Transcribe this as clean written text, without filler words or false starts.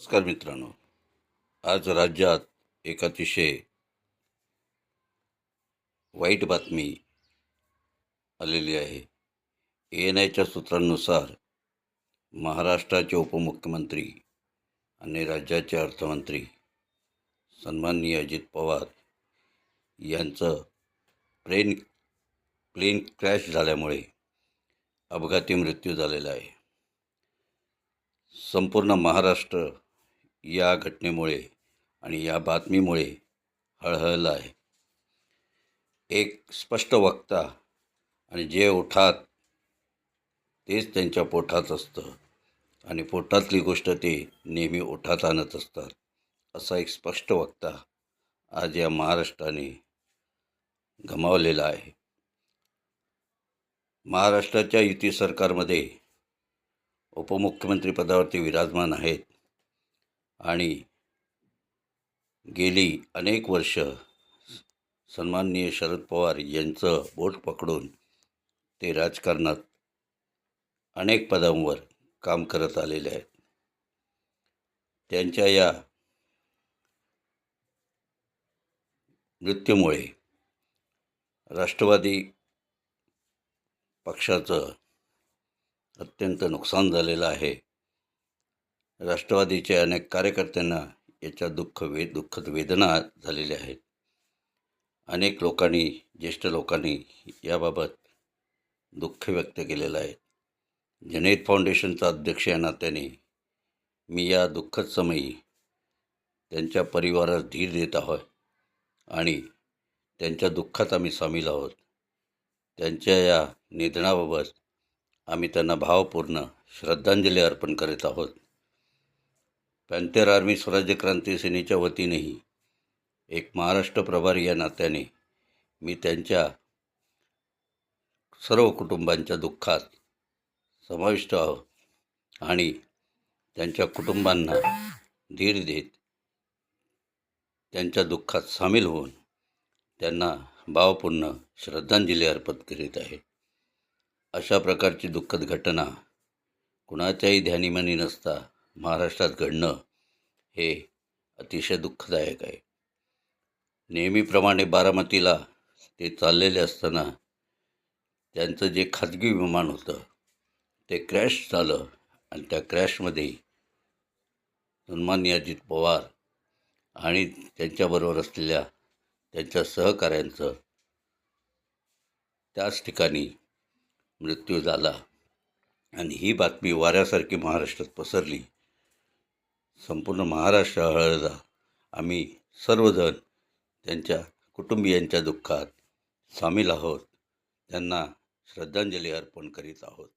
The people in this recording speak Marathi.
नमस्कार मित्रांनो. आज राज्यात एक अतिशय वाईट बातमी आलेली आहे. ANIच्या सूत्रांनुसार महाराष्ट्राचे उपमुख्यमंत्री आणि राज्याचे अर्थमंत्री सन्माननीय अजित पवार यांचं प्लेन प्लेन क्रॅश झाल्यामुळे अपघाती मृत्यू झालेला आहे. संपूर्ण महाराष्ट्र या घटनेमुळे आणि या बातमीमुळे हळहळला आहे. एक स्पष्ट वक्ता आणि जे ओठात तेच त्यांच्या पोटात असतं आणि पोटातली गोष्ट ते नेहमी ओठात आणत असतात, असा एक स्पष्ट वक्ता आज या महाराष्ट्राने गमावलेला आहे. महाराष्ट्राच्या युती सरकारमध्ये उपमुख्यमंत्री पदावरती विराजमान आहेत आणि गेली अनेक वर्ष सन्माननीय शरद पवार यांचं बोट पकडून ते राजकारणात अनेक पदांवर काम करत आलेले आहेत. त्यांच्या या मृत्यूमुळे राष्ट्रवादी पक्षाचं अत्यंत नुकसान झालेलं आहे. राष्ट्रवादीचे अनेक कार्यकर्त्यांना याच्या दुःखद वेदना झालेल्या आहेत. अनेक लोकांनी, ज्येष्ठ लोकांनी याबाबत दुःख व्यक्त केलेलं आहे. जनहित फाउंडेशनचा अध्यक्ष या नात्याने मी या दुःखद समयी त्यांच्या परिवारास धीर देत आहोत आणि त्यांच्या दुःखात आम्ही सामील आहोत. त्यांच्या या निधनाबाबत आम्ही त्यांना भावपूर्ण श्रद्धांजली अर्पण करीत आहोत. पॅन्थर आर्मी स्वराज्य क्रांती सेनेच्या वतीनेही एक महाराष्ट्र प्रभारी या नात्याने मी त्यांच्या सर्व कुटुंबांच्या दुःखात समाविष्ट आहोत आणि त्यांच्या कुटुंबांना धीर देत त्यांच्या दुःखात सामील होऊन त्यांना भावपूर्ण श्रद्धांजली अर्पण करीत आहे. अशा प्रकारची दुःखद घटना कुणाच्याही ध्यानीमनी नसता महाराष्ट्रात घडणं हे अतिशय दुःखदायक आहे. नेहमीप्रमाणे बारामतीला ते चाललेले असताना त्यांचं जे खाजगी विमान होतं ते क्रॅश झालं आणि त्या क्रॅशमध्ये सन्माननीय अजित पवार आणि त्यांच्याबरोबर असलेल्या त्यांच्या सहकाऱ्यांचं त्याच ठिकाणी मृत्यू झाला आणि ही बातमी वाऱ्यासारखी महाराष्ट्रात पसरली. संपूर्ण महाराष्ट्र हळहळला. आम्ही सर्वजण त्यांच्या कुटुंबियांच्या दुःखात सामील आहोत. त्यांना श्रद्धांजली अर्पण करीत आहोत.